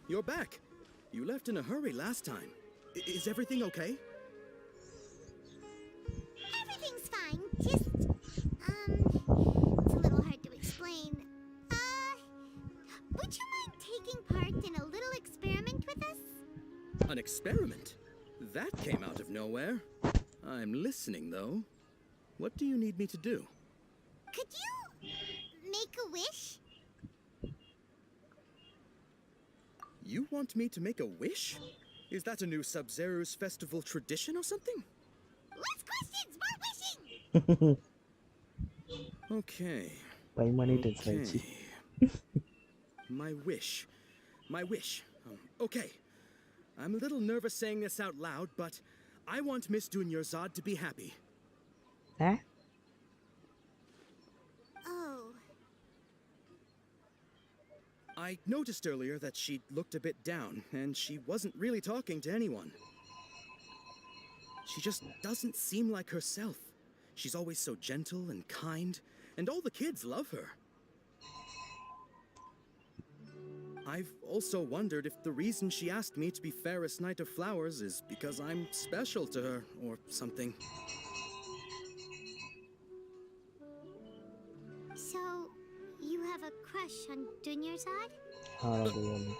you're back. You left in a hurry last time. Is everything okay? Everything's fine. Just, it's a little hard to explain. Would you mind taking part in a little experiment with us? An experiment? That came out of nowhere. I'm listening, though. What do you need me to do? Could you make a wish? You want me to make a wish? Is that a new Sub-Zero's festival tradition or something? Less questions, more wishing! Okay. Okay. My wish. Okay. I'm a little nervous saying this out loud, but I want Miss Dunyarzad to be happy. Huh? Oh. I noticed earlier that she looked a bit down, and she wasn't really talking to anyone. She just doesn't seem like herself. She's always so gentle and kind, and all the kids love her. I've also wondered if the reason she asked me to be Fairest Knight of Flowers is because I'm special to her, or something. So, you have a crush on Dunyarzad? Radeon.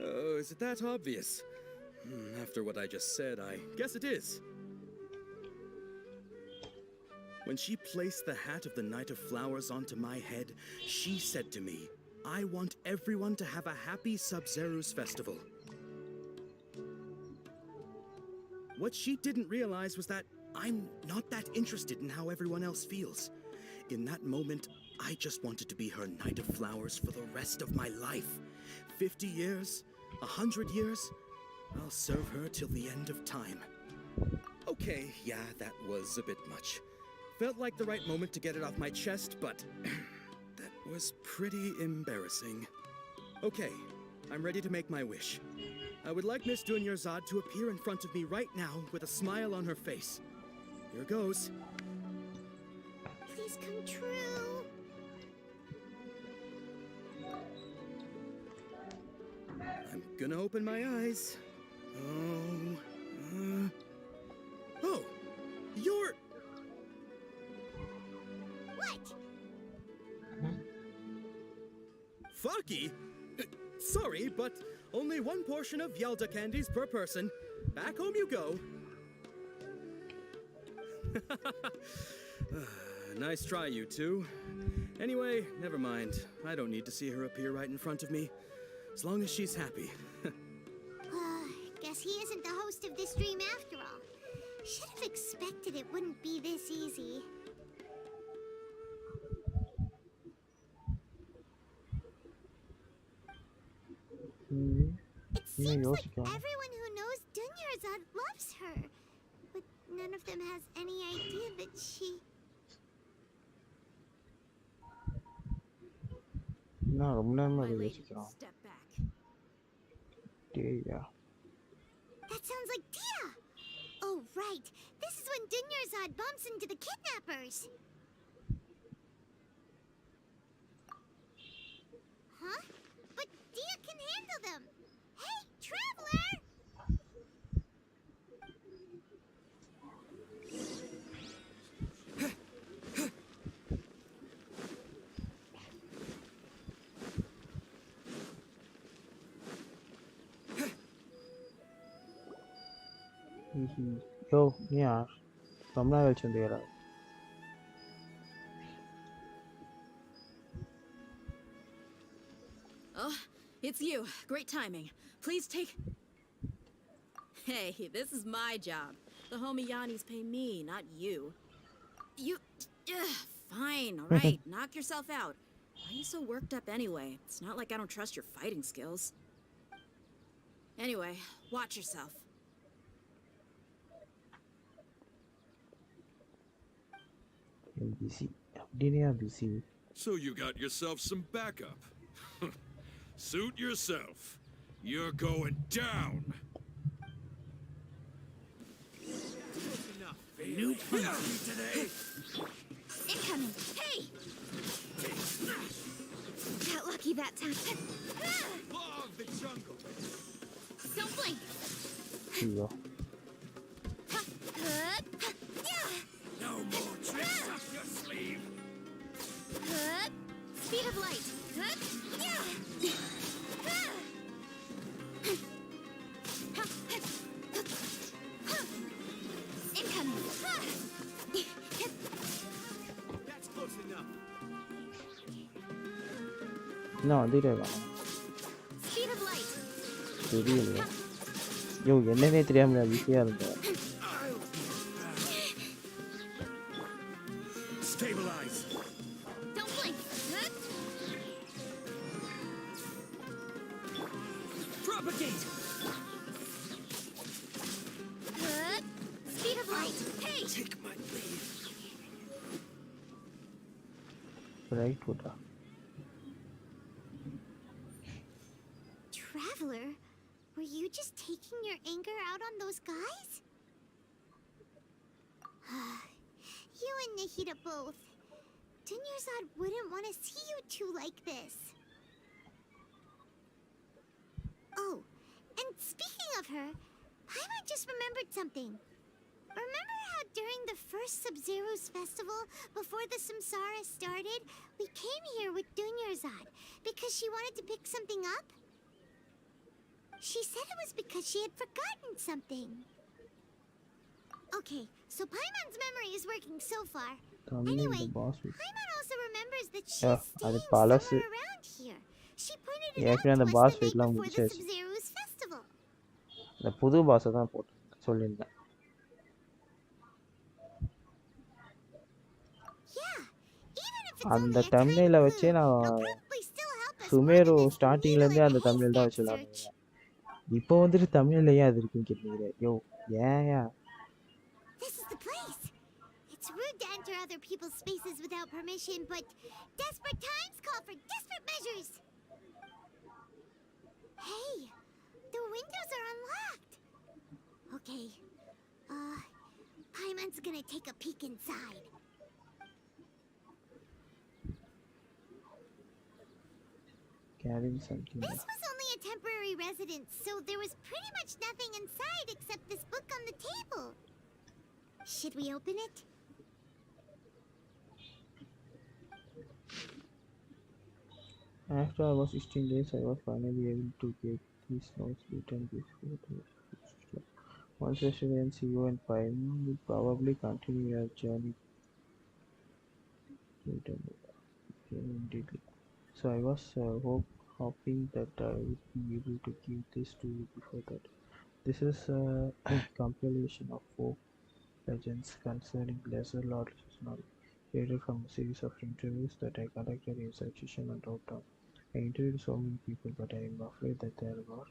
Oh, is it that obvious? After what I just said, I guess it is. When she placed the hat of the Knight of Flowers onto my head, she said to me, I want everyone to have a happy Sub-Zero's festival. What she didn't realize was that I'm not that interested in how everyone else feels. In that moment, I just wanted to be her Knight of Flowers for the rest of my life. 50 years, 100 years, I'll serve her till the end of time. Okay, yeah, that was a bit much. Felt like the right moment to get it off my chest, but that was pretty embarrassing. Okay, I'm ready to make my wish. I would like Miss Dunyarzad to appear in front of me right now with a smile on her face. Here goes. Please come true. I'm gonna open my eyes. Oh, you're... What? Fucky? Sorry, but only one portion of Yelda candies per person. Back home you go. Nice try, you two. Anyway, never mind. I don't need to see her appear right in front of me. As long as she's happy. Guess he isn't the host of this dream after all. Should have expected it wouldn't be this easy. It seems like everyone who knows Dunyarzad loves her. But none of them has any idea that she... நான் ரொம்ப நேரமா My இதை lady, யோசிக்கிறோம். step back. டேய்யா. That sounds like Tia! Oh, right. This is when Dunyarzad bumps into the kidnappers. Huh? But Tia can handle them. Hey, traveler! யோ நீயா ரொம்ப நாள் கழிச்சு வந்தியாடா. Oh, it's you. Great timing. Please take... Hey, this is my job. The homie Yannis pay me, not you. You... fine, all right. Knock yourself out. Why are you so worked up anyway? It's not like I don't trust your fighting skills. Anyway, watch yourself. busy. அப்படியே busy. So you got yourself some backup. Suit yourself. You're going down. New punch today. Incoming! Hey! That lucky lucky that time. Law of the jungle. Don't blink. ஐயோ No more tricks up your sleeve. Speed of light. Incoming. That's close enough. இன்னும் வந்துட்டே இருக்காங்க Speed of light. தெரியலையா ஐயோ என்னன்னே தெரியாம ஈஸியாக இருந்தேன் Stabilize. Don't blink. Propagate. Speed of light. Hey. Take my lead. Right போட்டா Traveler, were you just taking your anger out on those guys? You and Nahida both. Dunyarzad wouldn't want to see you two like this. Oh, and speaking of her, Paimon just remembered something. Remember how during the first Sub-Zero's festival, before the Samsara started, we came here with Dunyarzad because she wanted to pick something up? She said it was because she had forgotten something. Okay, so Paimon's memory is working so far. Anyway, Paimon also remembers that she's Yeah, staying அது பழசு. somewhere around here. She pointed it out ஏற்கனவே to அந்த us boss the night fight-லாம் before the முடிச்சாச்சு. Sub-Zero's festival. இந்த புது பாஸை தான் போட்டு சொல்லியிருந்தேன் Yeah, even if it's அந்த only a tiny thumbnail-ல clue, வச்சே நான் it'll probably still help us more Sumeru than this ஸ்டார்டிங்லேருந்தே needle அந்த in a தமிழ் தான் haystack வச்சு search. இப்போ வந்துட்டு தமிழ்ல ஏன் அது இருக்குன்னு கேட்டீங்க யோ ஏன் This is the place. It's rude to enter other people's spaces without permission, but desperate times call for desperate measures. Hey, the windows are unlocked. Okay, Paimon's gonna take a peek inside. carrying something This was only a temporary residence, so there was pretty much nothing inside except this book on the table. Should we open it? after about 16 days I was finally able to get these notes written before the once residency you and Paimon will probably continue your journey immediately. So I was hoping that I would be able to give this to you before that. This is a compilation of folk legends concerning Lesser Lord Sumeru, created from a series of interviews that I conducted in Succession and Radeon. I interviewed so many people, but I am afraid that there are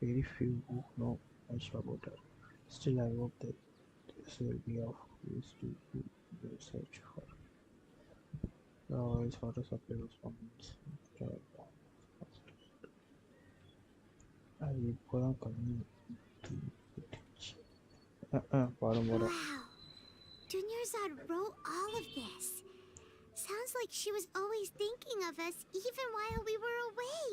very few who know much about her. Still, I hope that this will be of use to you in your search for. His photos of little comments. அது இப்போதான் கம்மி பாடம் போட Wow, Dunyarzad wrote all of this. Sounds like she was always thinking of us even while we were away.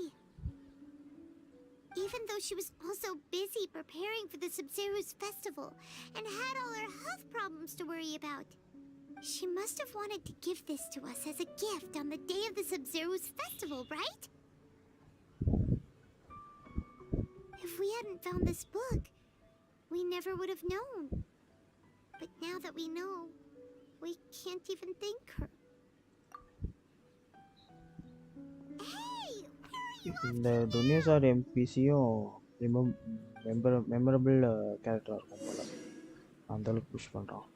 Even though she was also busy preparing for the Sub-Zero's festival and had all her health problems to worry about. She must have wanted to give this to us as a gift on the day of the Sub-Zero's festival, right? If we hadn't found this book, we never would have known. But now that we know, we can't even thank her. Hey, where are you off இந்த to, man? துனியாசார் எம்பிசியும் memorable கேரக்டராக இருக்கும் போல அந்தளவுக்கு push பண்ணுறான்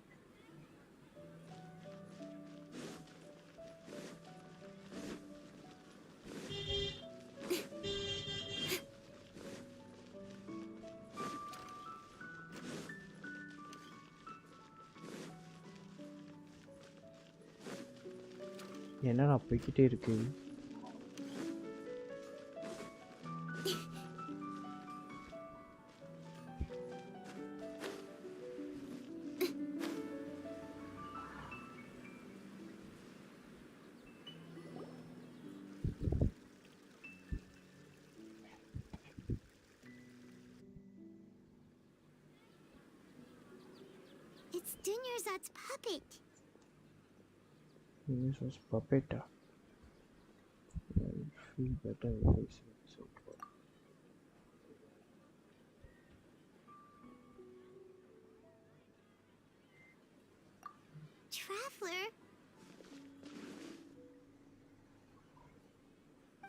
என்னடா போய்கிட்டே இருக்கு Dunyarzad's puppet. This was puppet. I feel better if I see this outward. Traveler?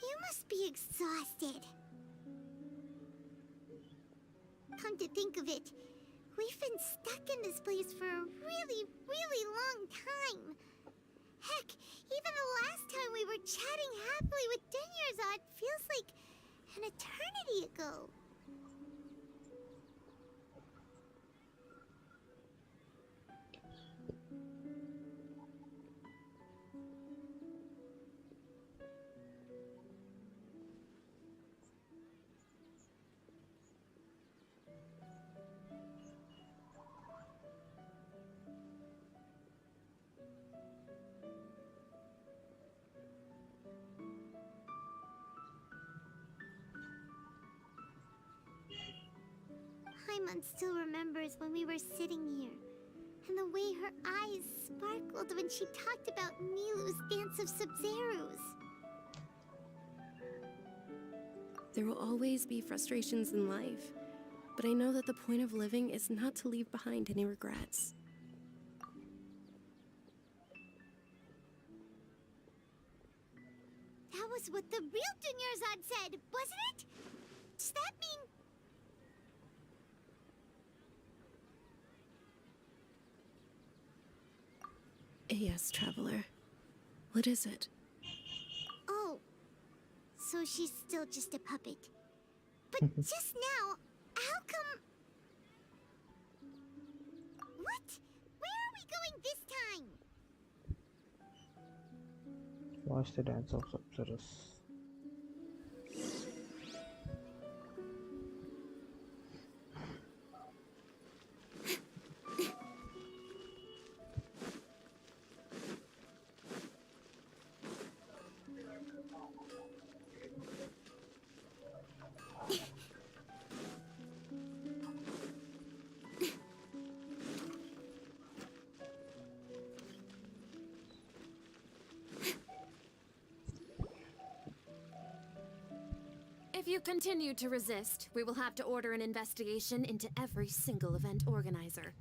You must be exhausted. Come to think of it, we've been stuck in this place for a really, really long time. Heck, even the last time we were chatting happily with Dunyarzad feels like an eternity ago. Paimon still remembers when we were sitting here, and the way her eyes sparkled when she talked about Milu's dance of Sub-Zerus. There will always be frustrations in life, but I know that the point of living is not to leave behind any regrets. That was what the real Dunyarzad said, wasn't it? Does that mean... Yes, Traveler. What is it? Oh, so she's still just a puppet. But just now, how come... What? Where are we going this time? Watch the dance of Sub-Zerus. If you continue to resist, we will have to order an investigation into every single event organizer.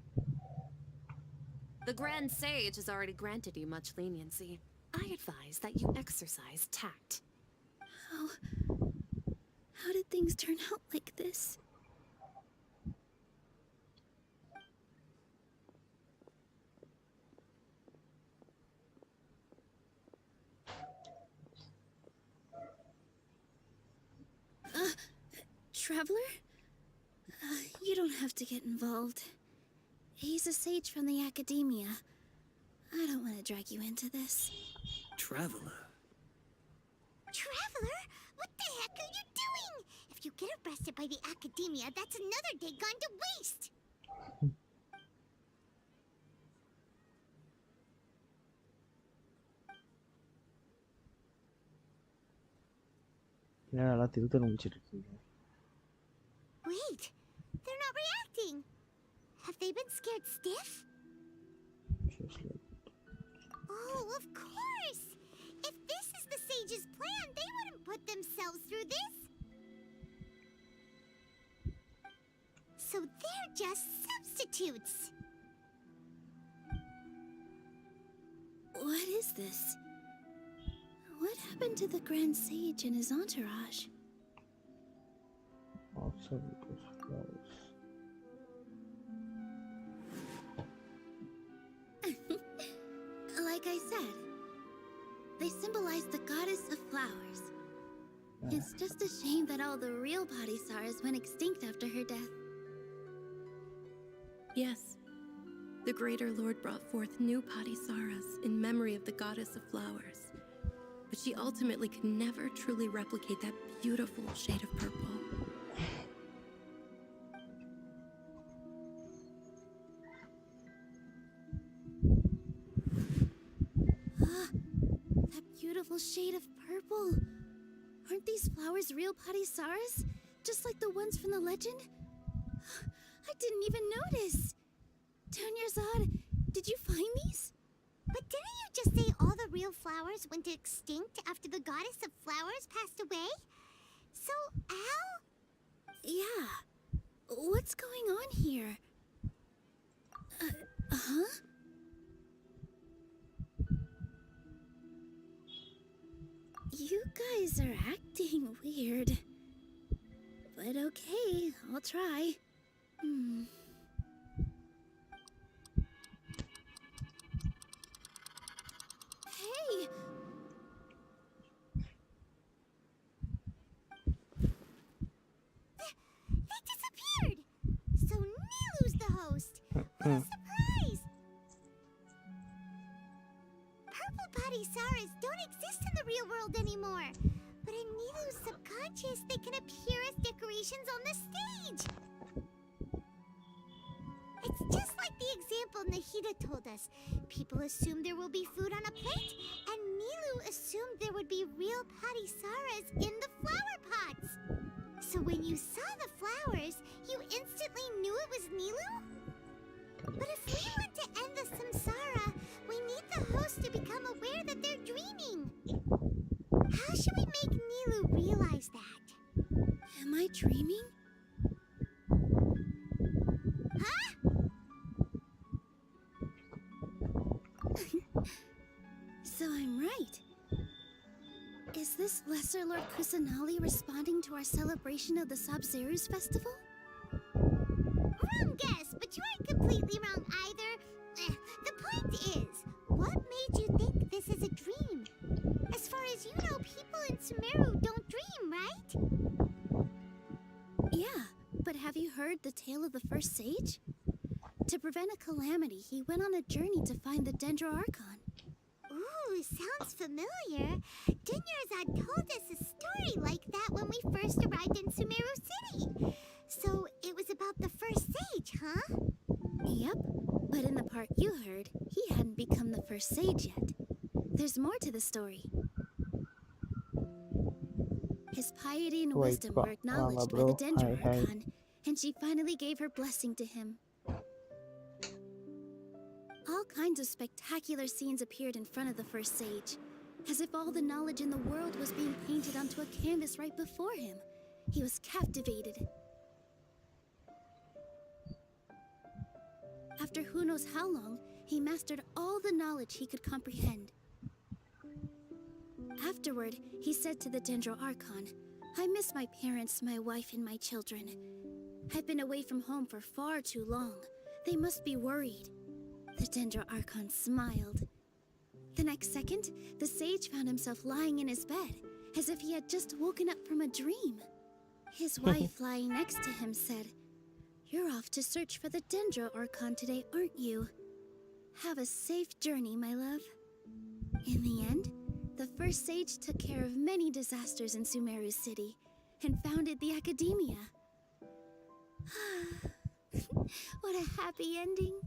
The Grand Sage has already granted you much leniency. I advise that you exercise tact. How did things turn out like this? Traveler? You don't have to get involved. He's a sage from the academia. I don't want to drag you into this. Traveler? Traveler? What the heck are you doing? If you get arrested by the academia, that's another day gone to waste. Yeah, நல்லா திருத்தல் முடிச்சிட்டு இருக்கீங்க. Wait, they're not reacting. Have they been scared stiff? Just like Oh, of course! If this is the sage's plan, they wouldn't put themselves through this. So they're just substitutes. What is this? What happened to the Grand Sage and his entourage? outside with those flowers. Like I said, they symbolize the goddess of flowers. It's just a shame that all the real Padisars went extinct after her death. Yes, the Greater Lord brought forth new Padisaras in memory of the goddess of flowers. But she ultimately could never truly replicate that beautiful shade of purple. That beautiful shade of purple. Aren't these flowers real Padisaras? Just like the ones from the legend? I didn't even notice. Dunyarzad, Did you find these? But didn't you just say all the real flowers went extinct after the goddess of flowers passed away? So, how? Yeah. What's going on here? Huh? You guys are acting weird. But okay, I'll try. Hey! They disappeared! So Nilu's the host! What a surprise! Purple body Saras don't exist in the real world anymore. But in Nilu's subconscious, they can appear as decorations on the stage. It's just like the example Nahida told us. People assume there will be food on a plate, and Nilu assumed there would be real Patisaras in the flower pots. So when you saw the flowers, you instantly knew it was Nilu? But if we want to end the samsara, we need the host to become aware that they're dreaming. How should we make Nilu realize that? Am I dreaming? Huh? So I'm right. Is this Lesser Lord Kusanali responding to our celebration of the Sub-Zerus festival? Wrong guess, but you aren't completely wrong either. The point is, what made you think this is a dream? As far as you know, people in Sumeru don't dream, right? Yeah, but have you heard the tale of the first sage? To prevent a calamity, he went on a journey to find the Dendroarchon. Ooh, sounds familiar. Dunyarzad told us a story like that when we first arrived in Sumeru City. So it was about the first sage, huh? Yep, but in the part you heard, he hadn't become the first sage yet. There's more to the story. His piety and Wait, wisdom were acknowledged by bro. the Hi. Dendroarchon, and she finally gave her blessing to him. All kinds of spectacular scenes appeared in front of the first sage, as if all the knowledge in the world was being painted onto a canvas right before him. He was captivated. After who knows how long, he mastered all the knowledge he could comprehend. Afterward, he said to the Dendroarchon, "I miss my parents, my wife, and my children. I've been away from home for far too long. They must be worried." The Dendroarchon smiled. The next second, the sage found himself lying in his bed, as if he had just woken up from a dream. His wife lying next to him said, "You're off to search for the Dendroarchon today, aren't you? Have a safe journey, my love." In the end, the first sage took care of many disasters in Sumeru City and founded the Academia. What a happy ending.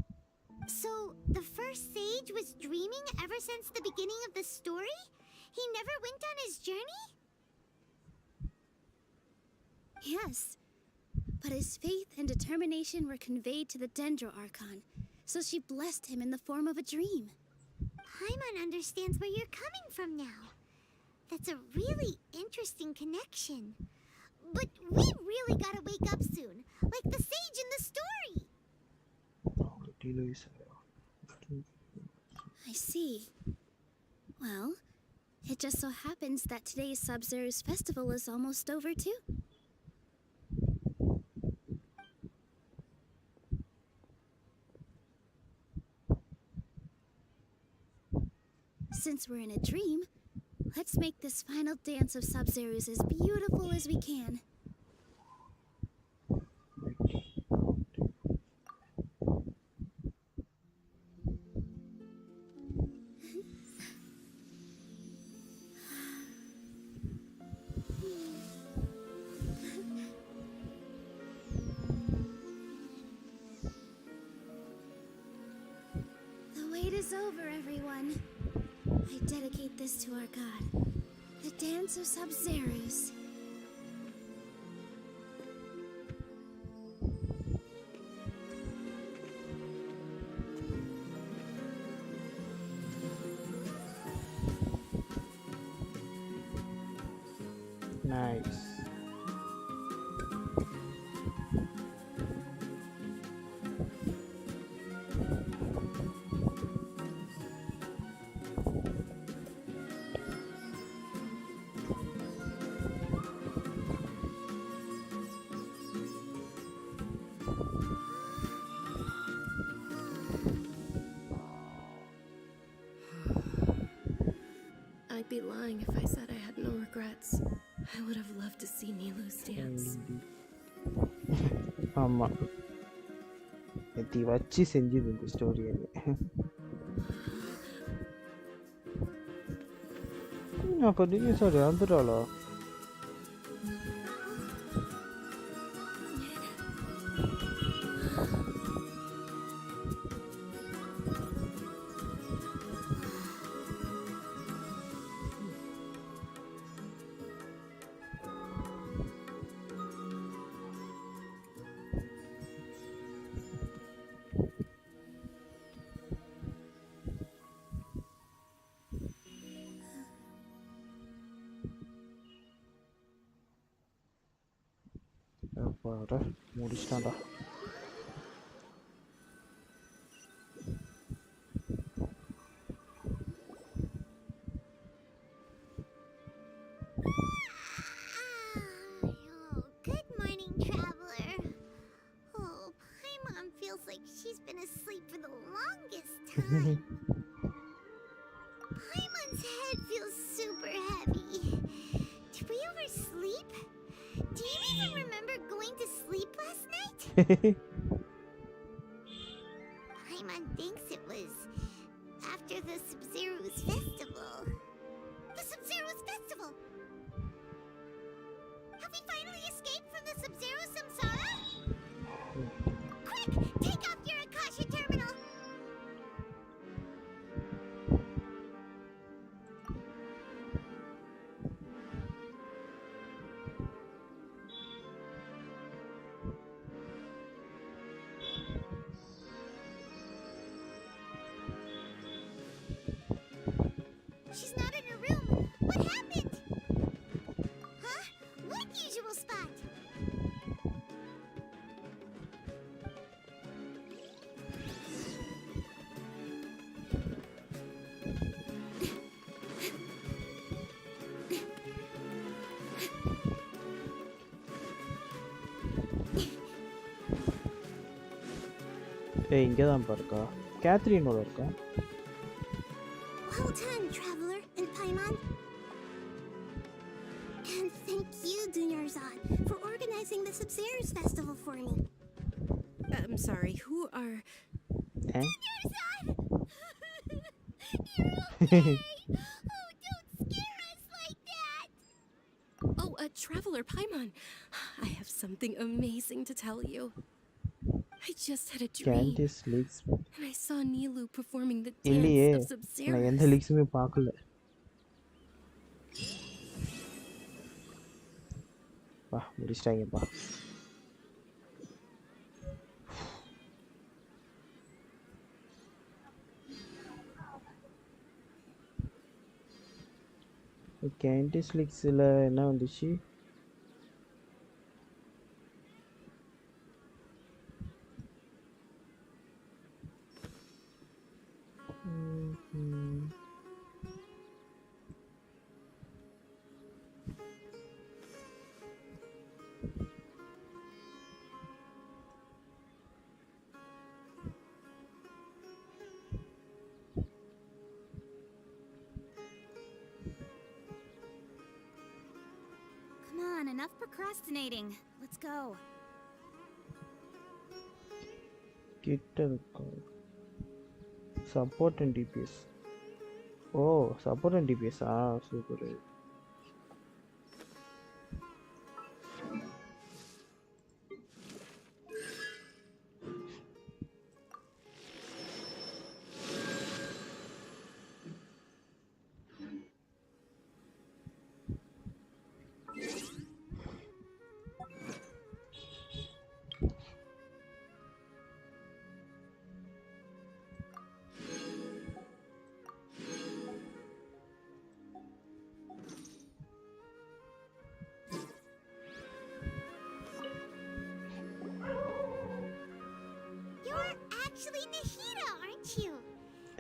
So, the first sage was dreaming ever since the beginning of the story? He never went on his journey? Yes, but his faith and determination were conveyed to the Dendroarchon, so she blessed him in the form of a dream. Paimon understands where you're coming from now. That's a really interesting connection. But we really gotta wake up soon, like the sage in the story. I see. Well, it just so happens that today's Sub-Zerus festival is almost over too. Since we're in a dream, let's make this final dance of Sub-Zerus as beautiful as we can. The wait is over, everyone. I dedicate this to our god, the dance of Sub-Zerus. Nice. I'd be lying if I said I had no regrets. I would have loved to see Nilu's dance. ஆமா நேத்தி வச்சு செஞ்சது இந்த story அப்போ நீங்க sir இறந்துட்டாளா? முடிச்சிட்டான்டா. Good morning, traveler. Oh, Paimon feels like she's been asleep for the longest time. Paimon's head feels super heavy. Did we oversleep? Do you even remember going to sleep last night? Paimon thinks it was after the Sub-Zero's festival. The Sub-Zero's festival! Have we finally escaped from the Sub-Zero Samsara? Quick! Take off your Akasha terminal! She's not in her room. What happened? Huh? What usual spot? ஏய் இங்கே தான் இருக்கா? கேத்ரினோட இருக்கா? Well done, traveler and Paimon. And thank you, Dunyarzad, for organizing the Sub-Zero's festival for me. I'm sorry, who are... Eh? Dunyarzad! You're okay! Oh, don't scare us like that! Oh, Traveler Paimon. I have something amazing to tell you. I just had a dream, Candice leaks. and I saw Nilu performing the இல்லையே dance of நான் எந்த Sub-Zero. லீக்ஸுமே பார்க்கல. வா முடிச்சிட்டாங்கப்பா. Candies லீக்ஸில் என்ன வந்துச்சு? Come on, enough procrastinating. Let's go. கிட்ட இருக்கா? Support and DPS. ஓ support and DPS. Super.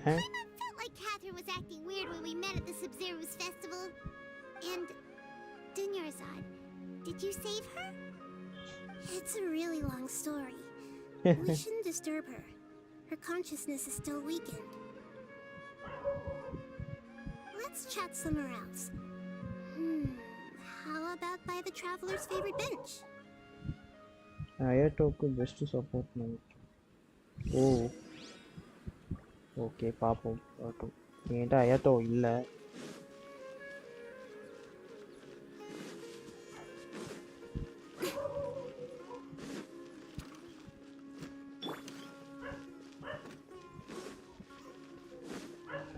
Paimon felt like Catherine was acting weird when we met at the Sub-Zero's festival. And Dunyarzad, did you save her? It's a really long story. We shouldn't disturb her. Her consciousness is still weakened. Let's chat somewhere else. How about by the traveler's favorite bench? Ayatoku best to support me. Oh. Okay, பாப்போம் பாப்போம். என்கிட்ட அயாட்டோ இல்ல.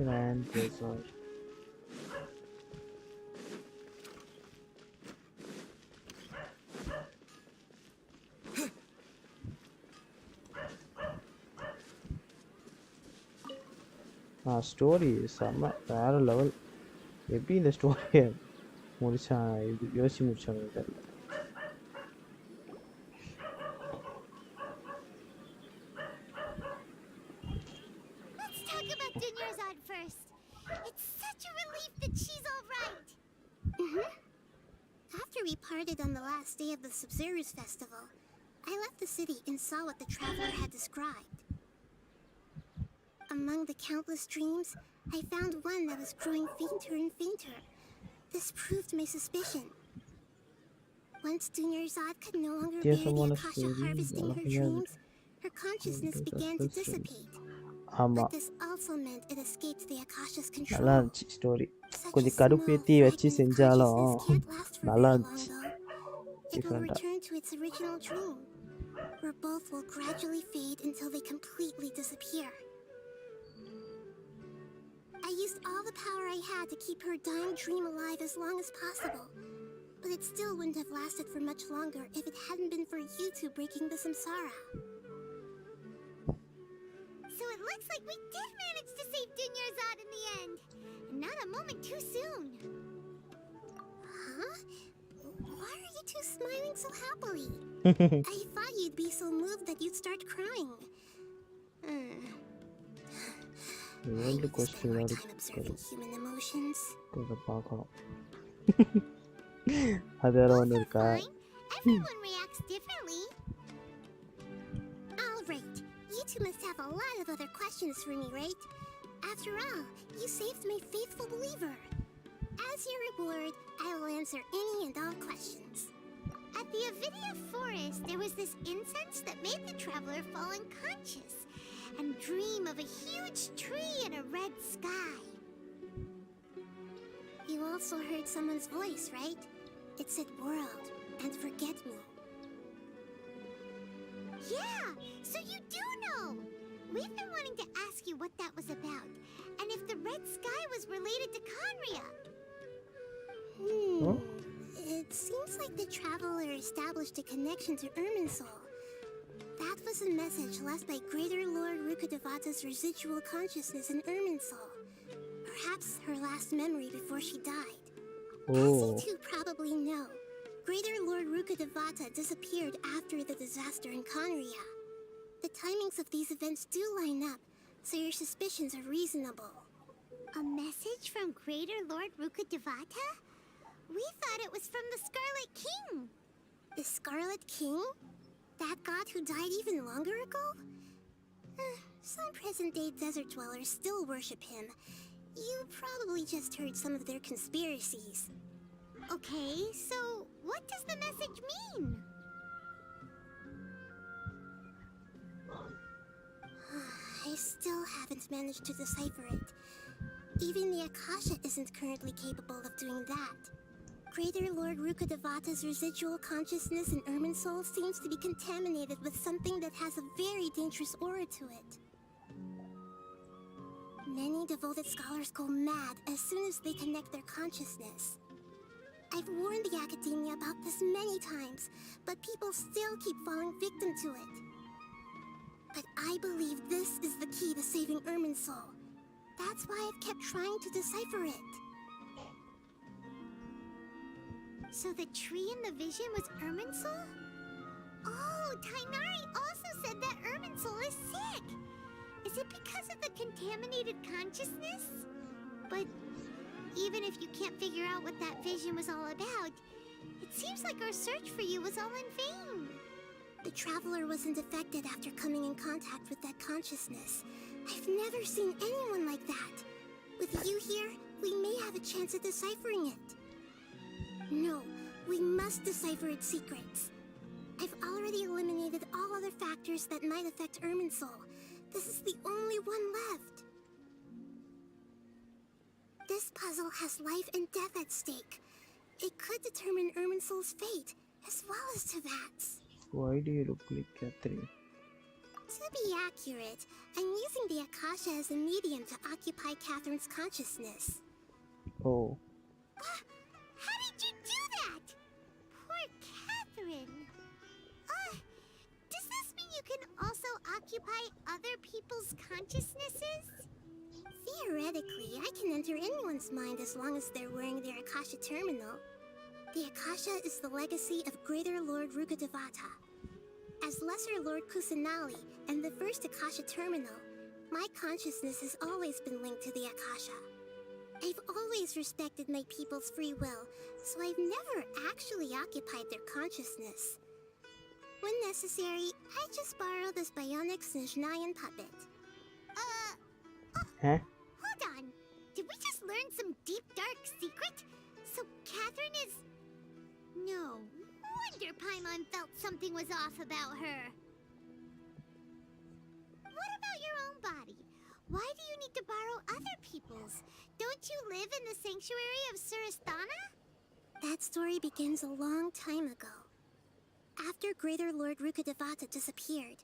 Grand Resort. Story செம்ம வேற level. எப்படி இந்த ஸ்டோரியை முடிச்சான் இது யோசிச்சு முடிச்சாங்க தெரியல. Let's talk about Dunyarzad first. It's such a relief that she's all right. After we parted on the last day of the Sub-Zero's festival, I left the city and saw what the traveler had described. Among the countless dreams, I found one that was growing fainter and fainter. This proved my suspicion. Once Dunyarzad could no longer bear the Akasha harvesting her dreams, her consciousness began to dissipate. But this also meant it escaped the Akasha's control. நல்லா இருந்துச்சு story. கொஞ்சம் கடுப்பேத்தி வச்சு செஞ்சாலும் நல்லா இருந்துச்சு. It will return to its original dream, where both will gradually fade until they completely disappear. I used all the power I had to keep her dying dream alive as long as possible. But it still wouldn't have lasted for much longer if it hadn't been for you two breaking the samsara. So it looks like we did manage to save Dunyarzad in the end. And not a moment too soon. Huh? Why are you two smiling so happily? I thought you'd be so moved that you'd start crying. World question Human emotions. கொஞ்சம் பார்க்கணும். அது வேற ஒன்று இருக்கா? Everyone reacts differently. All right. You two must have a lot of other questions for me, right? After all, you saved my faithful believer. As your reward, I will answer any and all questions. At the Avidia forest, there was this incense that made the traveler fall unconscious and dream of a huge tree and a red sky. You also heard someone's voice, right? It said world and forget me. Yeah, so you do know. We've been wanting to ask you what that was about, and if the red sky was related to Conria. Huh? It seems like the traveler established a connection to Irminsul. That was a message left by Greater Lord Rukkhadevata's residual consciousness in Irminsul. Perhaps her last memory before she died. As you two probably know, Greater Lord Rukkhadevata disappeared after the disaster in Conria. The timings of these events do line up, so your suspicions are reasonable. A message from Greater Lord Rukkhadevata? We thought it was from the Scarlet King. The Scarlet King? That god who died even longer ago? Some present-day desert dwellers still worship him. You probably just heard some of their conspiracies. Okay, so what does the message mean? I still haven't managed to decipher it. Even the Akasha isn't currently capable of doing that. Greater Lord Rukkhadevata's residual consciousness in Irminsul seems to be contaminated with something that has a very dangerous aura to it. Many devoted scholars go mad as soon as they connect their consciousness. I've warned the academia about this many times, but people still keep falling victim to it. But I believe this is the key to saving Irminsul. That's why I've kept trying to decipher it. So the tree in the vision was Is it because of the contaminated consciousness? But even if you can't figure out what that vision was all about, it seems like our search for you was all in vain. The Traveler wasn't affected after coming in contact with that consciousness. I've never seen anyone like that. With you here, we may have a chance at deciphering it. No, we must decipher its secrets. I've already eliminated all other factors that might affect Irminsul. This is the only one left. This puzzle has life and death at stake. It could determine Irminsul's fate, as well as Tevat's. Why do you look like Catherine? To be accurate, I'm using the Akasha as a medium to occupy Catherine's consciousness. Oh, How did you do that? Poor Catherine. Does this mean you can also occupy other people's consciousnesses? Theoretically, I can enter anyone's mind as long as they're wearing their Akasha terminal. The Akasha is the legacy of Greater Lord Rukkhadevata. As Lesser Lord Kusanali and the first Akasha terminal, my consciousness has always been linked to the Akasha. I've always respected my people's free will, so I've never actually occupied their consciousness. When necessary, I just borrow this bionic Snezhnayan puppet. huh? Hold on. Did we just learn some deep, dark secret? So Catherine is... No wonder Paimon felt something was off about her. What about your own body? Why do you need to borrow other people's? Don't you live in the sanctuary of Surasthana? That story begins a long time ago. After Greater Lord Rukkhadevata disappeared,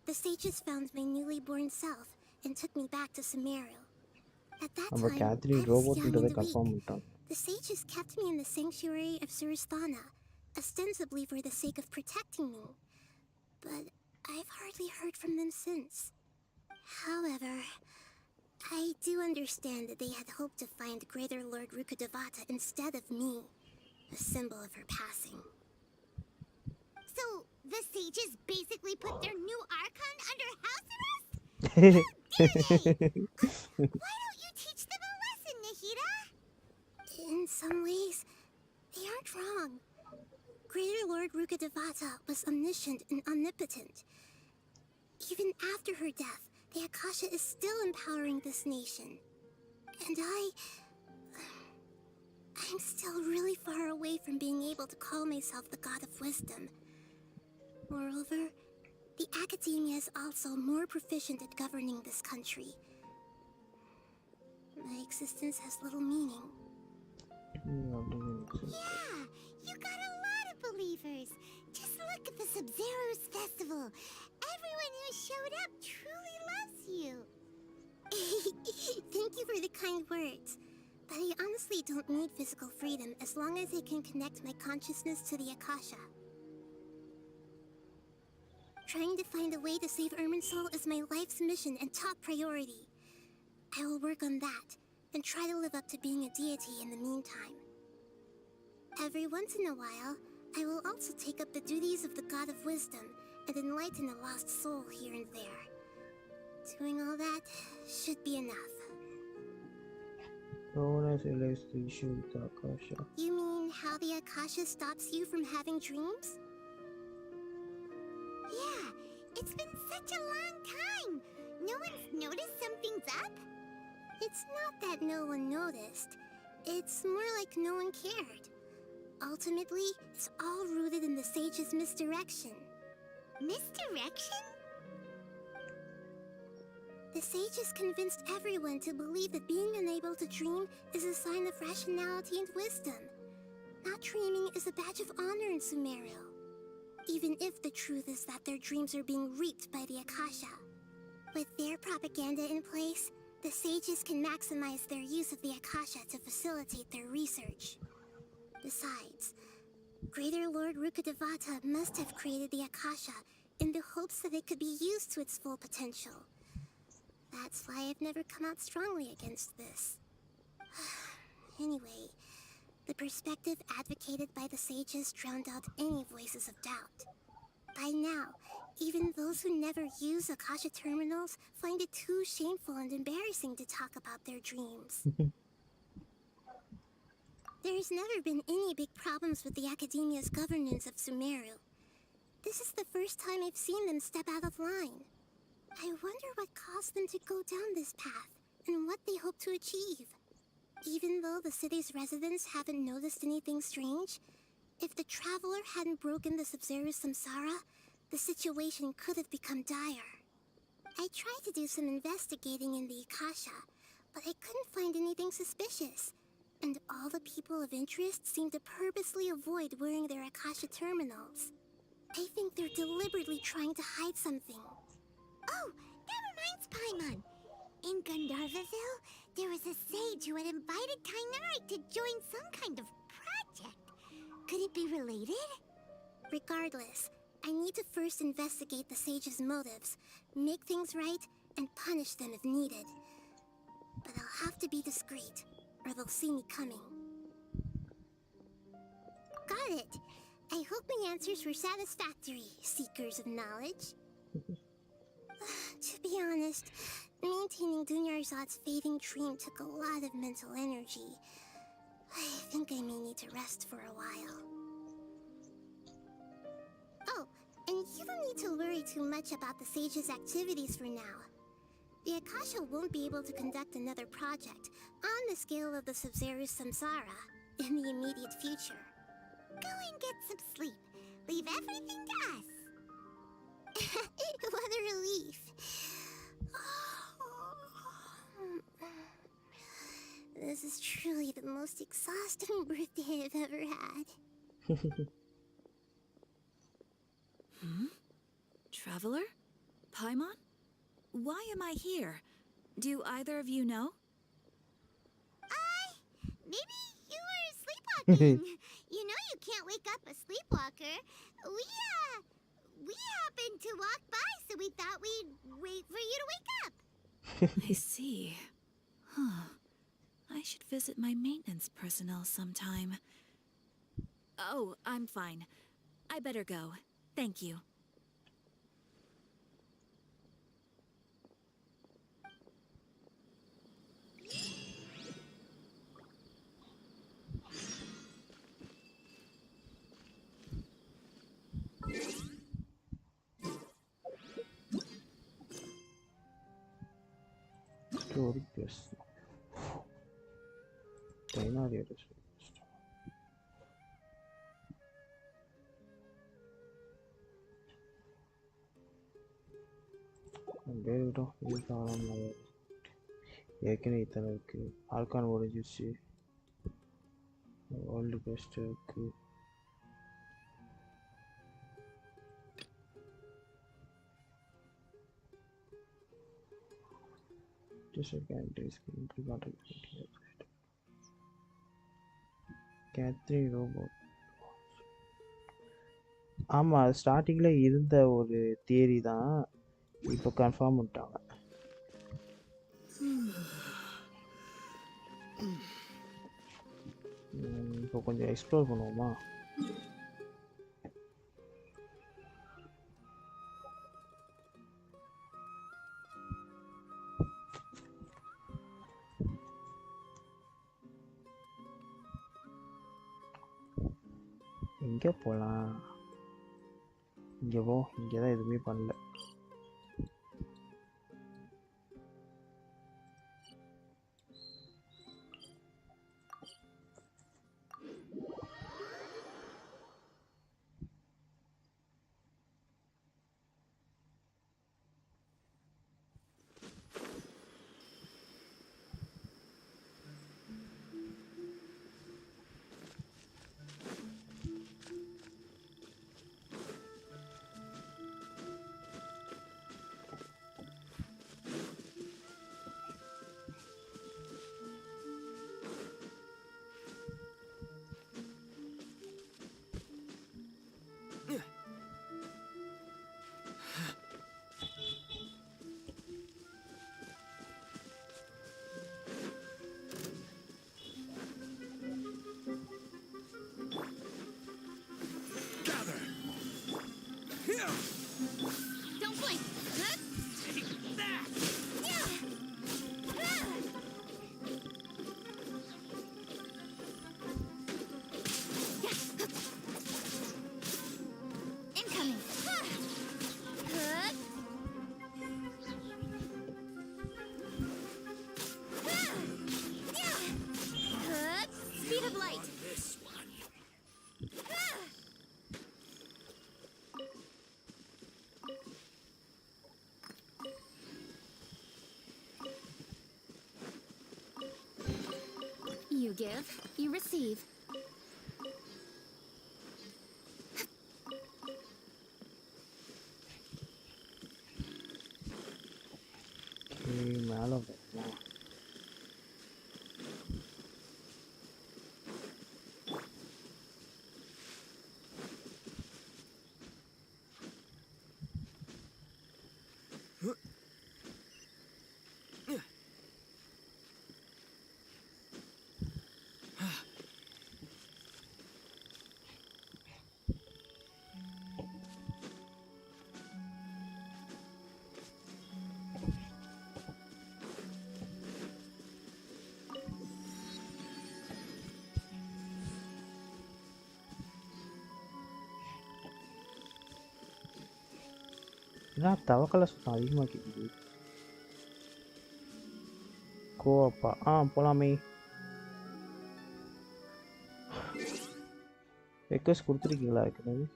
the sages found my newly born self and took me back to Sumeru. At that Our time, Catherine I was robot young to the and confirm weak. it. The sages kept me in the sanctuary of Surasthana, ostensibly for the sake of protecting me. But I've hardly heard from them since. However, I do understand that they had hoped to find Greater Lord Rukkhadevata instead of me, a symbol of her passing. So, the sages basically put their new Archon under house arrest? Why don't you teach them a lesson, Nahida? In some ways, they aren't wrong. Greater Lord Rukkhadevata was omniscient and omnipotent. Even after her death, the Akasha is still empowering this nation. And I'm still really far away from being able to call myself the God of Wisdom. Moreover, the academia is also more proficient at governing this country. My existence has little meaning. Yeah, you got a lot of believers. Just look at the Sub-Zero's festival. Everyone who showed up truly loves you. Thank you for the kind words. But I honestly don't need physical freedom as long as I can connect my consciousness to the Akasha. Trying to find a way to save Irminsul is my life's mission and top priority. I will work on that, and try to live up to being a deity in the meantime. Every once in a while, I will also take up the duties of the God of Wisdom and enlighten a lost soul here and there. Doing all that should be enough. No one has realized the issue with the Akasha. You mean how the Akasha stops you from having dreams? Yeah, it's been such a long time. No one's noticed something's up? It's not that no one noticed. It's more like no one cared. Ultimately, it's all rooted in the sage's misdirection. Misdirection? The sages convinced everyone to believe that being unable to dream is a sign of rationality and wisdom. Not dreaming is a badge of honor in Sumeru. Even if the truth is that their dreams are being reaped by the Akasha. With their propaganda in place, the sages can maximize their use of the Akasha to facilitate their research. Besides, Greater Lord Rukkhadevata must have created the Akasha in the hopes that it could be used to its full potential. That's why I've never come out strongly against this. Anyway, the perspective advocated by the sages drowned out any voices of doubt. By now, Even those who never use Akasha terminals find it too shameful and embarrassing to talk about their dreams. There's never been any big problems with the Academia's governance of Sumeru. This is the first time I've seen them step out of line. I wonder what caused them to go down this path, and what they hope to achieve. Even though the city's residents haven't noticed anything strange, if the Traveler hadn't broken the Sub-Zero samsara, the situation could have become dire. I tried to do some investigating in the Akasha, but I couldn't find anything suspicious. And all the people of interest seem to purposely avoid wearing their Akasha terminals. I think they're deliberately trying to hide something. Oh, that reminds Paimon. In Gandharvaville, there was a sage who had invited Kainari to join some kind of project. Could it be related? Regardless, I need to first investigate the sage's motives, make things right, and punish them if needed. But I'll have to be discreet, or they'll see me coming. Got it! I hope my answers were satisfactory, seekers of knowledge. To be honest, maintaining Dunyarzad's fading dream took a lot of mental energy. I think I may need to rest for a while. Oh, and you don't need to worry too much about the sage's activities for now. The Akasha won't be able to conduct another project on the scale of the Sub-Zero samsara in the immediate future. Go and get some sleep. Leave everything to us. What a relief. This is truly the most exhausting birthday I've ever had. Traveler? Paimon? Why am I here? Do either of you know? Maybe you were sleepwalking. You know you can't wake up a sleepwalker. We happened to walk by, so we thought we'd wait for you to wake up. I see. Huh. I should visit my maintenance personnel sometime. Oh, I'm fine. I better go. Thank you. Story quest. China quest. வேறு விடும் இது காரணம் ஏற்கனவே இத்தனை இருக்கு argon முடிஞ்சிச்சு world best இருக்கு Catherine robot ஆமாம் அது ஸ்டார்டிங்கில் இருந்த ஒரு தியரி தான் இப்போ கன்ஃபார்ம் பண்ணிட்டாங்க இப்போ கொஞ்சம் எக்ஸ்ப்ளோர் பண்ணுவோமா எங்கே போகலாம் இங்கே போ இங்கே தான் எதுவுமே பண்ணல right. This one. You give, you receive. மேலே போகலாம். என்ன தவக்கலை சுத்தம் அதிகமாக கேட்குது. கோவப்பா போகலாமே. ரெக்வஸ்ட் கொடுத்துருக்கீங்களா ஏற்கனவே?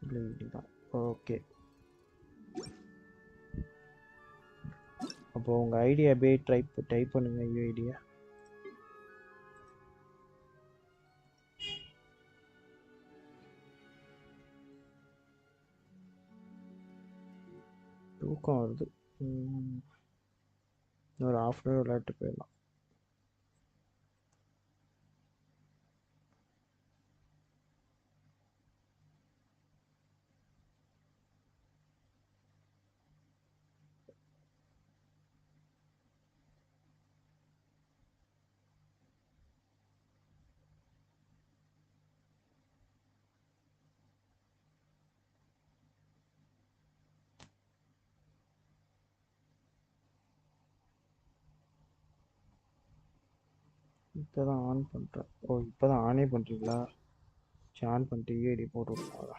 இல்லை இதுதான். ஓகே, அப்போ உங்கள் ஐடியா அப்படியே டைப் பண்ணுங்க. ஐடியா தூக்கம் வருது. ஒரு ½ hour விளையாட்டு போயிடலாம். இப்போ தான் ஆன் பண்ணுறேன். இப்போ தான் ஆனே பண்ணுறீங்களா? சரி, ஆன் பண்ணிட்டு யூஐடி போட்டு விட்ருவாங்க.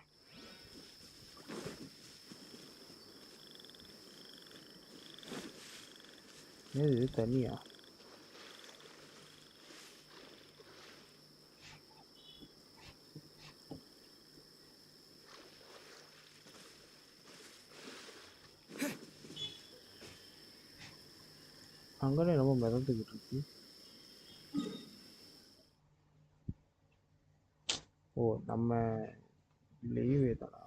இது தண்ணியா? அங்கே ரொம்ப மிதந்துக்கிட்டு இருக்கு. நம்ம லீவே தானா?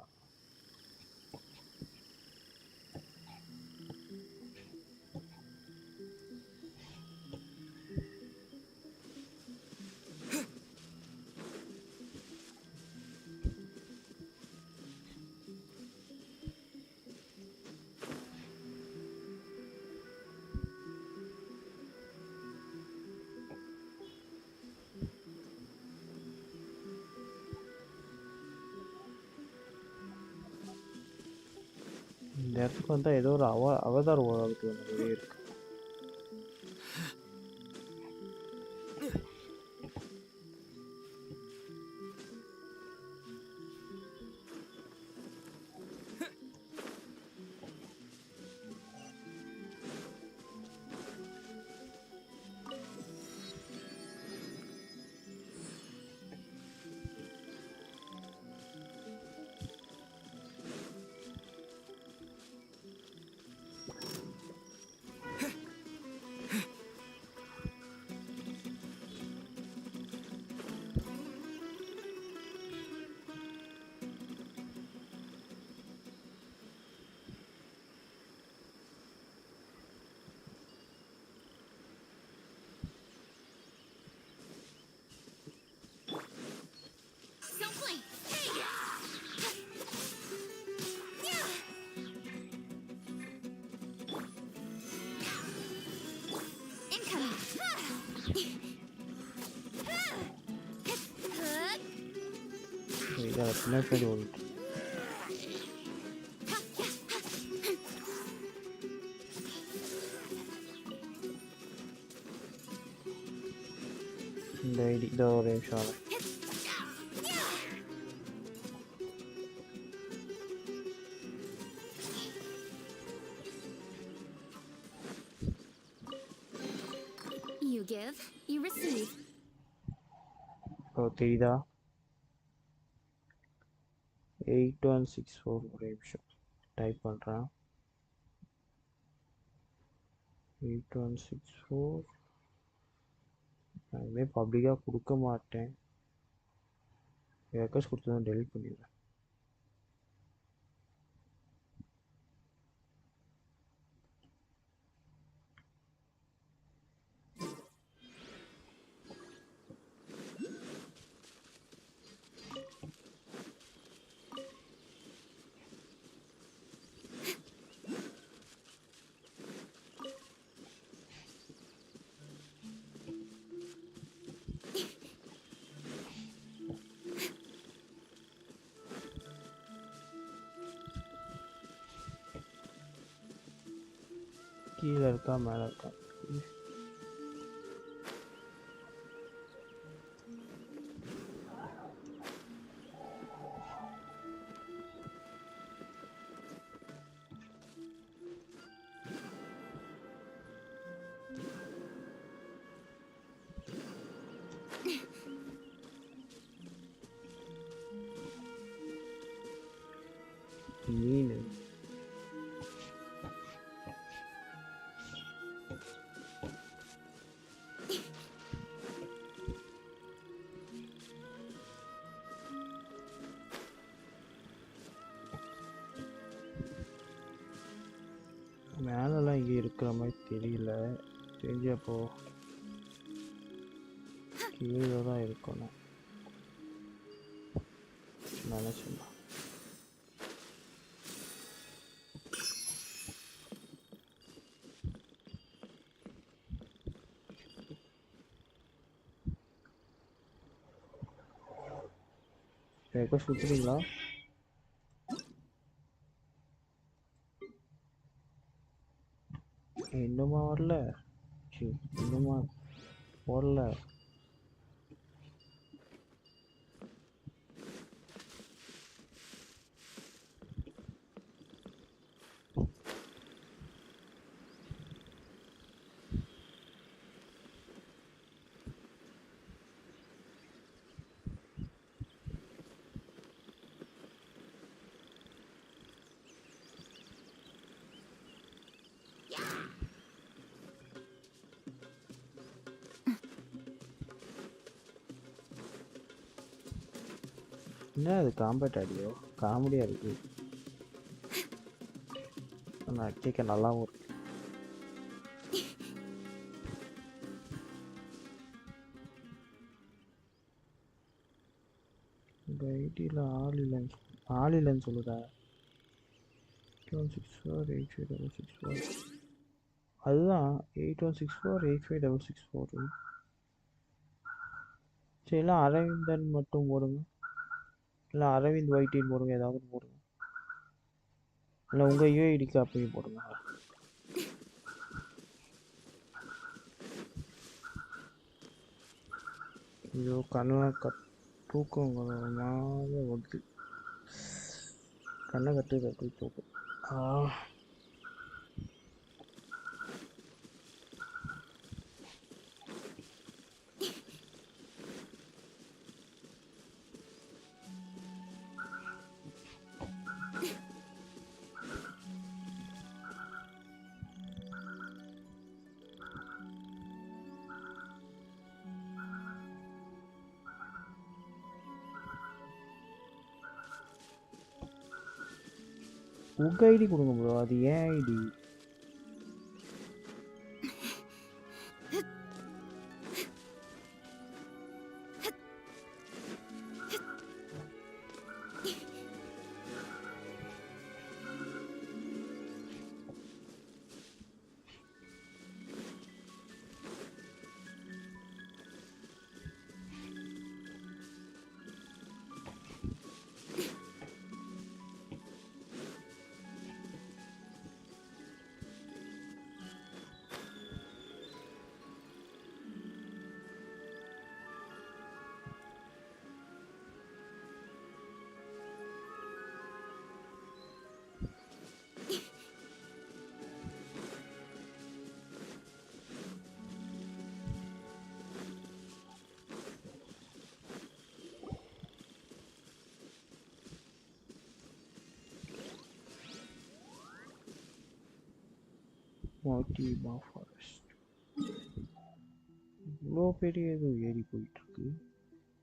இந்த இடத்துக்கு வந்தால் ஏதோ ஒரு அவதார் உலகத்துக்கு வந்த மாதிரியே இருக்கு. பின்னாடி ஓடிட்டு இந்த ஐடி இதோ ஒரு நிமிஷம் வரேன். You give, you receive. ஓ தெரியுதா 8164 ஒரு நிமிஷம் டைப் பண்ணுறேன் 8164 நான் இனிமேல் பப்ளிக்காக கொடுக்க மாட்டேன் ரெக்வஸ்ட் கொடுத்து தான் டெலிட் பண்ணிடுறேன் கீழே இருக்கா மேலே இருக்கா மீன் மேலெல்லாம் இங்கே இருக்கிற மாதிரி தெரியல தெரிஞ்சப்போ கீழே தான் இருக்கணும் நினச்சேன் ரெக்வஸ்ட் கொடுத்துட்டீங்களா இன்னுமா வரல இன்னுமா வரல என்ன அது காம்பேட் ஆடியோ காமெடியாக இருக்கு ஆனால் கேட்க நல்லாவும் இருக்கு இந்த ஐடியில் ஆள் இல்லைன்னு சொல்லுதா 8164856664 அதுதான் 8164856664 சரி எல்லாம் அரவிந்தன் மட்டும் போடுங்க இல்லை அரவிந்த் ஒய்டின்னு போடுங்க ஏதாவது போடுங்க இல்லை உங்கள் யூஐடிக்கு அப்படியே போடுங்க ஐயோ கண்ணெல்லாம் தூக்கம் மாதிரி வருது கண்ணை கட்டுது அப்படி தூக்கம் உங்கள் ஐடி கொடுங்க ப்ரோ அது ஏன் ஐடி Motiva forest. இவ்வளோ பெரிய ஏதோ ஏறி போயிட்டு இருக்கு.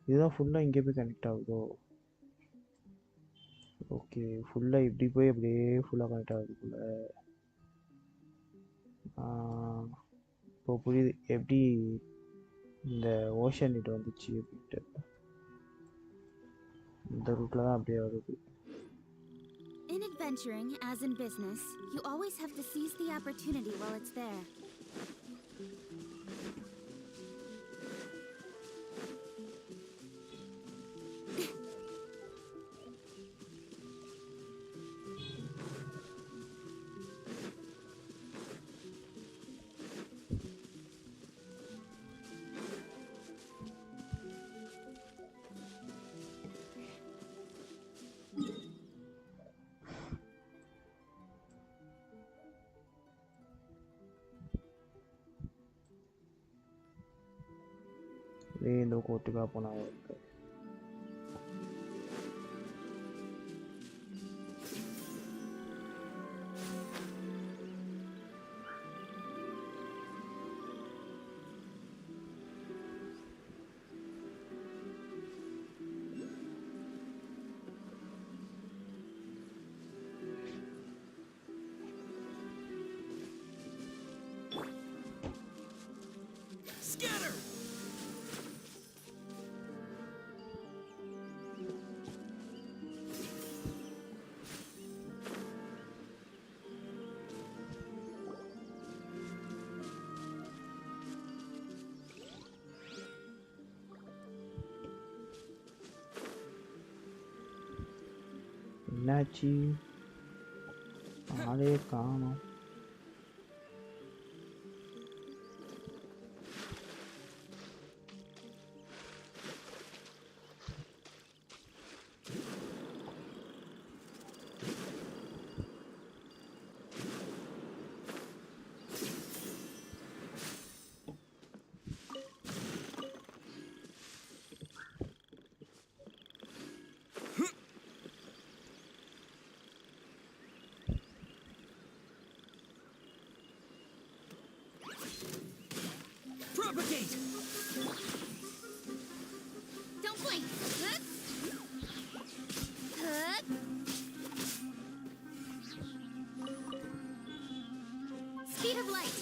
இதுதான் ஃபுல்லாக இங்கே போய் கனெக்ட் ஆகுதோ? ஓகே, ஃபுல்லாக இப்படி போய் அப்படியே ஃபுல்லாக கனெக்ட் ஆகுது போல. இப்போ புரியுது எப்படி இந்த ஓஷன் இது வந்துச்சு அப்படின்ட்டு. இந்த ரூட்டில் தான் அப்படியே வருது. In adventuring, as in business, you always have to seize the opportunity while it's there. இந்த கோட்டுக்காக போனால் இருக்கு. Scatter! என்னாச்சு? ஆளே காணோம். Propagate! Don't blink! Huh? Huh? Speed of light!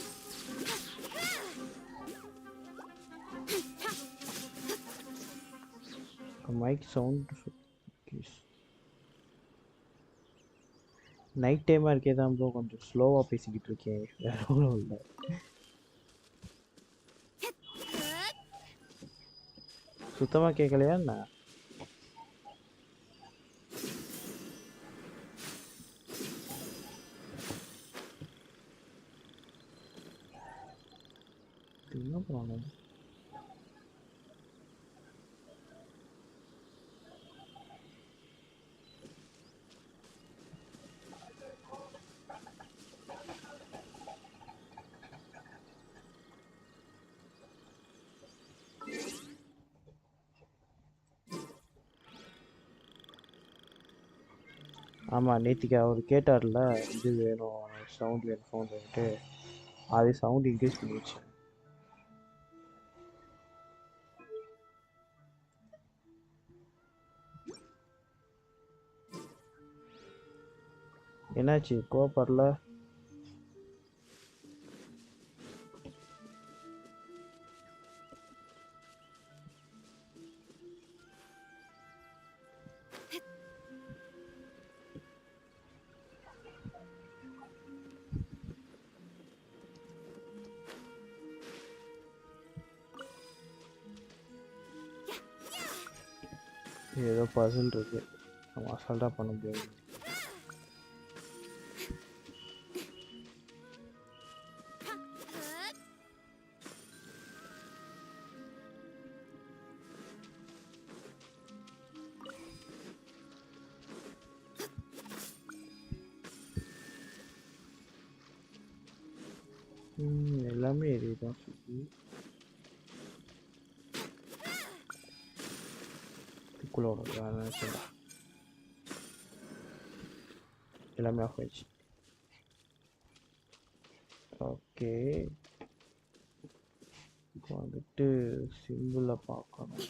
Mic sound night டைமாக இருக்கே தான் ப்ரோ, கொஞ்சம் ஸ்லோவாக பேசிக்கிட்டு இருக்கேன், வேற ஒன்றும் இல்லை. சுத்தமாக கேட்கலையா என்ன? என்ன பண்ணணும்? ஆமாம், நேற்றுக்கு அவர் கேட்டார்ல, இது வேணும், சவுண்ட் வேணும், சவுண்ட் வேணுட்டு, அதே சவுண்ட் இன்க்ரீஸ் பண்ணி வச்சேன். என்னாச்சு, கோவப்படல? ஏதோ பசில் இருக்கு, நம்ம அசால்ட்டாக பண்ண முடியாது. எல்லாமே எரியுதான் சுற்றி. எல்லாமே ஆஃப் ஆயிடுச்சு. ஓகே இப்போ வந்துட்டு சிம்பிளை பார்க்கணும்.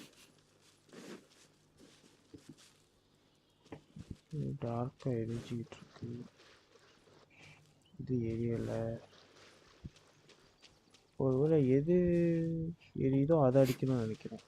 டார்க்காக எரிஞ்சிக்கிட்டு இருக்கு. இது எரியலை. ஒருவேளை எது எரியுதோ அதை அடிக்கணும்னு நினைக்கிறேன்.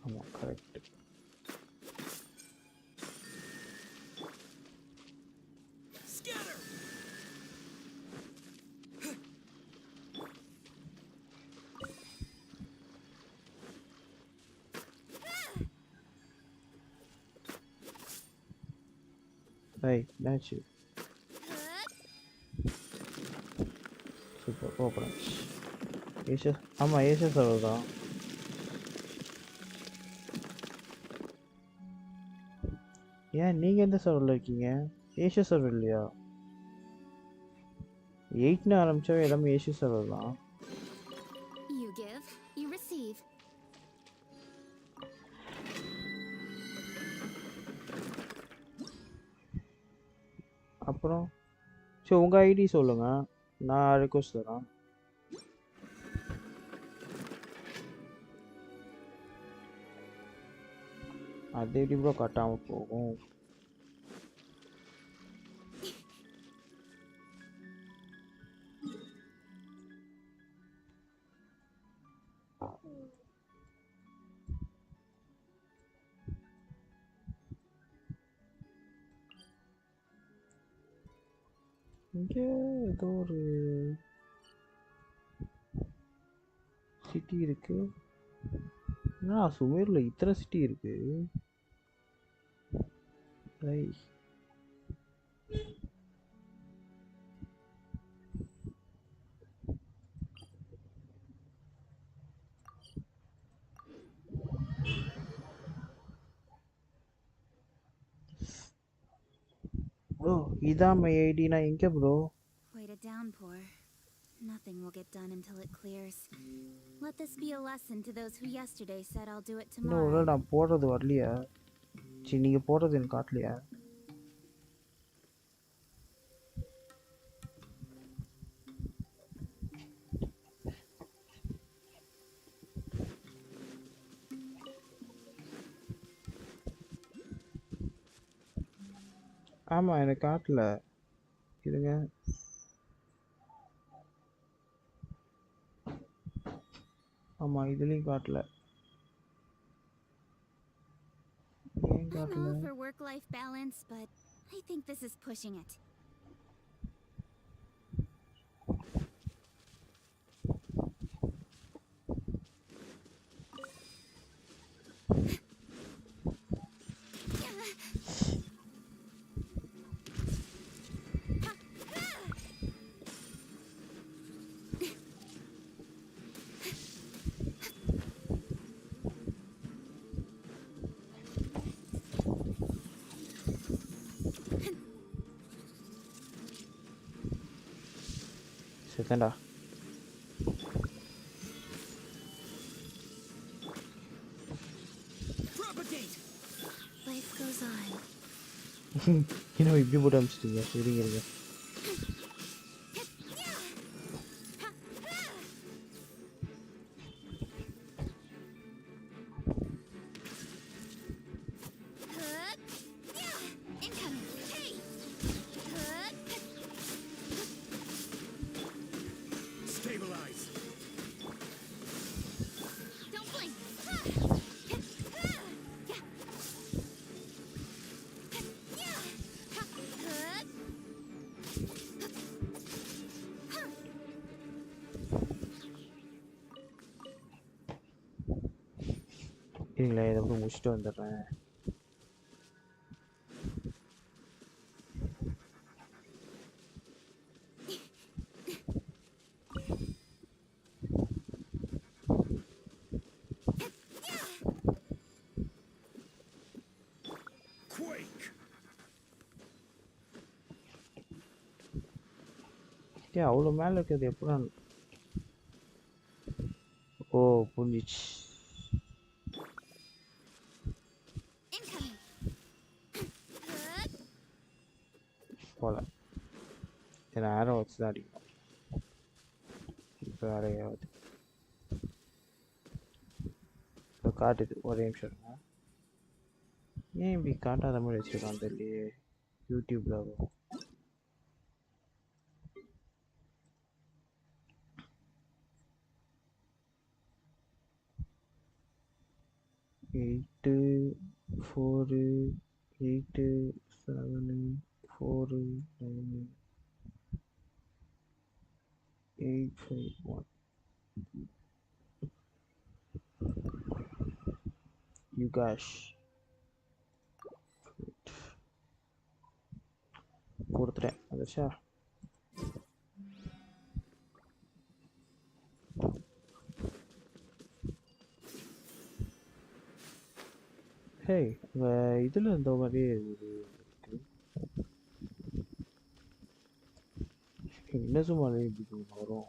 ஆமாம் கரெக்ட். Hey, என்னாச்சு? Super open. ஏஷியா ஆமாம் ஏஷியா சர்வர் தான். ஏன் நீங்கள் எந்த சர்வரில் இருக்கீங்க? ஏஷியா சர்வர் இல்லையா? 8ன்னு ஆரம்பித்தாவே எல்லாமே ஏஷியா சர்வர் தான். You give, you receive. அப்புறம் சரி உங்கள் ஐடி சொல்லுங்கள், நான் ரிக்வஸ்ட் தரேன். அது எப்படி ப்ரோ கட்டாமல் போகும்? இங்கே ஏதோ ஒரு சிட்டி இருக்கு. சுமேரில் இத்தனை சிட்டி இருக்கு. ப்ரோ இதான் மை ஐடினா எங்கே bro? Quite a downpour. Nothing will get done until it clears. Let this be a lesson to those who yesterday said I'll do it இன்னும் tomorrow. ஒரு நான் போடுறது வரலையா? சரி நீங்கள் போடுறது எனக்கு காட்டலையா? ஆமாம் எனக்கு காட்டல. இருங்க ஆமாம் இதுலேயும் காட்டல. ஏன் I'm காட்டல? all for work-life balance, but I think this is pushing it. செகண்டா Life goes on. இன்னும் இப்படி போட்டு அனுப்பிச்சிட்டீங்க. சரிங்க இருங்க. Stabilize. Don't blink. இல்லைங்களா இதை அப்புறம் முடிச்சுட்டு வந்துடுறேன். ஏன் அவ்வளோ மேலே இருக்கிறது எப்படா? ஓ புரிஞ்சிச்சு. Incoming. போல ஏன்னா ஆரோ வச்சு தான் அடிக்கும். இப்போ வேறையாவது இப்போ காட்டுது. ஒரே நிமிஷம் இருங்க. ஏன் இப்படி காட்டாத மாதிரி வச்சுருக்கான் தெரியலையே. யூடியூப்ல வரும். 8 4 8 7 4 9 8 5 1. You guys கொடுத்துட்டேன். வந்துச்சா? ஹே இதில் இருந்த மாதிரியே இருக்கு. என்ன சும்மாலே இப்படி வரும்.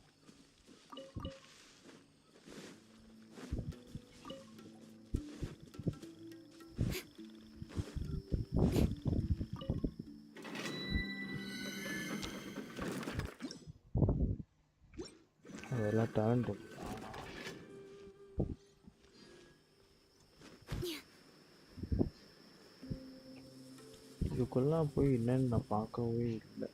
அதெல்லாம் டேலண்ட். இதுக்குள்ளலாம் போய் என்னன்னு நான் பார்க்கவே இல்லை.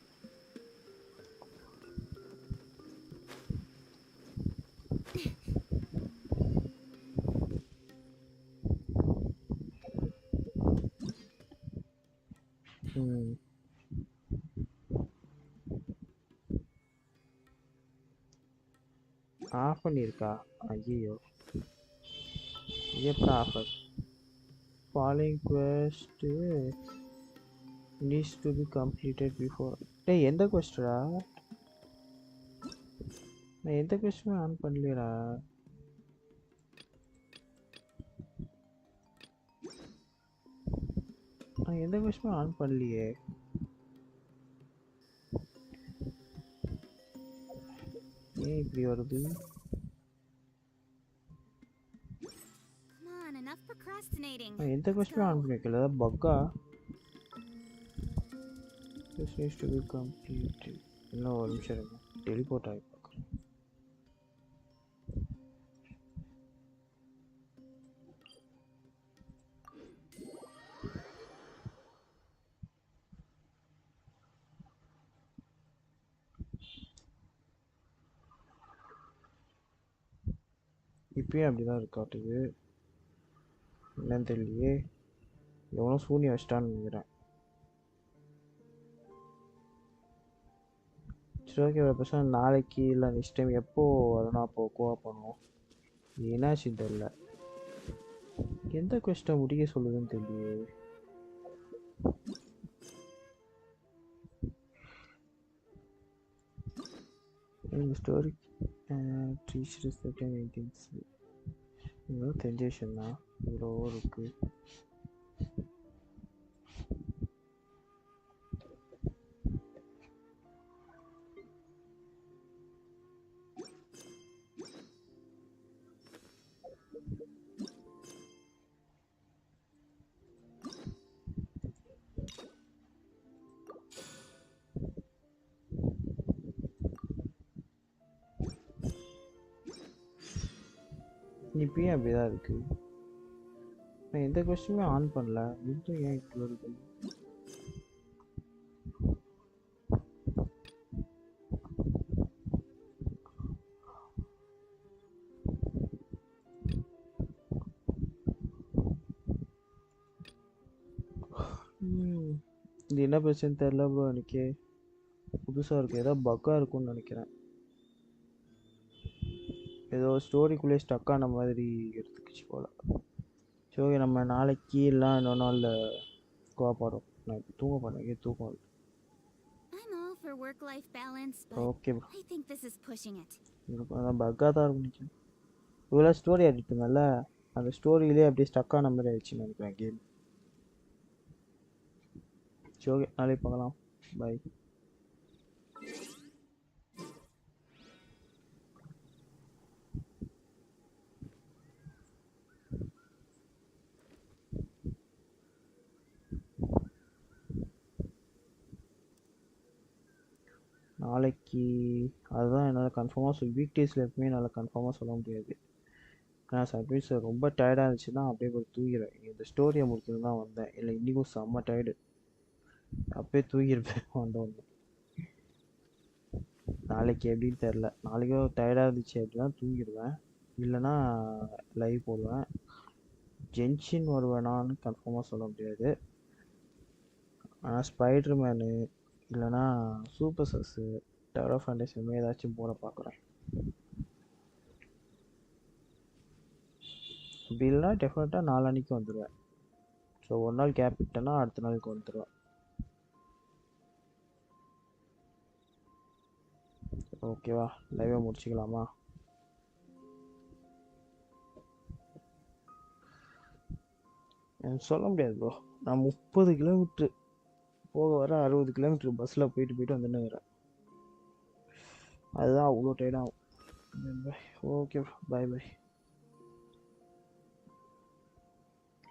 ஆஃப் பண்ணியிருக்கா? ஐயோ எப்போ offer? Following quest needs to be completed before. டேய் எந்த குவெஸ்டா? நான் எந்த குவெஸ்டுமே ஆன் பண்ணலடா. நான் எந்த குவெஸ்டுமே ஆன் பண்ணலையே. ஏன் இப்படி வருது? Come on, enough procrastinating. நான் எந்த குவெஸ்டுமே ஆன் பண்ணி வைக்கல. பக்கா this needs to be completed. இன்னும் ஒரு நிமிஷம் இருங்க. டெலிபோர்ட் ஆகி பார்க்குறேன். இப்பயும் அப்படிதான் இருக்காட்டுது. என்னன்னு தெரியலையே. எவனோ சூனியம் வச்சிட்டான்னு நினைக்கிறேன். சரி ஓகே பேச நாளைக்கு இல்லை நெக்ஸ்ட் டைம் எப்போ வரணும் அப்போ கோவா பண்ணுவோம். என்னாச்சு தெரியல. எந்த கொஸ்டை முடிக்க சொல்லுதுன்னு தெரியலையே. இந்த ஸ்டோரி டீச்சர்ஸ் திங்ஸ் இவ்வளோ தெரிஞ்ச விஷயம் தான். இவ்வளோ இருக்கு. இப்பயும் அப்படிதான் இருக்கு. நான் எந்த கொஸ்டினுமே ஆன் பண்ணல. இதுவும் ஏன் இப்படி வருது? இது என்ன பிரச்சனை தெரியல ப்ரோ. எனக்கு புதுசாக இருக்குது. ஏதோ பக்காக இருக்கும்னு நினைக்கிறேன். ஏதோ ஸ்டோரிக்குள்ளே ஸ்டக்கான மாதிரி எடுத்துக்கிச்சு போல். ஸோ நம்ம நாளைக்கு எல்லாம் இன்னொரு நாளில் கோவப்படும். நான் இப்போ தூங்க போனேன். தூக்கம் இல்லை. I'm all for work-life balance, but okay bro. I think this is pushing it. எனக்கு அதான் பக்காக தான் இருக்கும் நினைக்கிறேன். இவ்வளோ ஸ்டோரி அடிட்டுங்கல்ல, அந்த ஸ்டோரியிலே அப்படியே ஸ்டக்கான மாதிரி ஆயிடுச்சுன்னு நினைக்கிறேன் கேம். சரி ஓகே நாளைக்கு பார்க்கலாம். பாய். நாளைக்கு அதுதான் என்னால் கன்ஃபார்மாக வீக் டேஸில் எப்பவுமே என்னால் கன்ஃபார்மாக சொல்ல முடியாது. நான் சம்டைம்ஸ் ரொம்ப டயர்டாக இருந்துச்சுன்னா அப்படியே போய் தூங்கிடுவேன். இந்த ஸ்டோரியை முடிக்கணும் தான் வந்தேன். இல்லை இன்றைக்கும் செம்ம டயர்டு, அப்படியே தூங்கியிருப்பேன் வந்தோடனே. நாளைக்கு எப்படின்னு தெரில. நாளைக்கும் டயர்டாக இருந்துச்சு அப்படின்னா தூங்கிடுவேன், இல்லைன்னா லைவ் போடுவேன். ஜென்ஷின் வருவேனான்னு கன்ஃபார்மாக சொல்ல முடியாது. ஆனால் ஸ்பைடர் மேனு இல்லைன்னா சூப்பர் சஸ்ஸு டவர் ஆஃப் ஃபேண்டஸி ஏதாச்சும் போட பார்க்குறேன். அப்படி இல்லைனா டெஃபினட்டாக நாளான்னைக்கு வந்துடுவேன். ஸோ ஒரு நாள் கேப் விட்டேன்னா அடுத்த நாளுக்கு வந்துடுவேன். ஓகேவா, லைவை முடிச்சுக்கலாமா? எனக்கு சொல்ல முடியாது ப்ரோ. நான் 30 கிலோமீட்ரு போக வர 60 கிலோமீட்ரு பஸ்ஸில் போயிட்டு வந்துன்னுக்கிறேன். அதுதான் அவ்வளோ டயர்டாகும். ஓகே ப்ரோ, பாய் பாய்.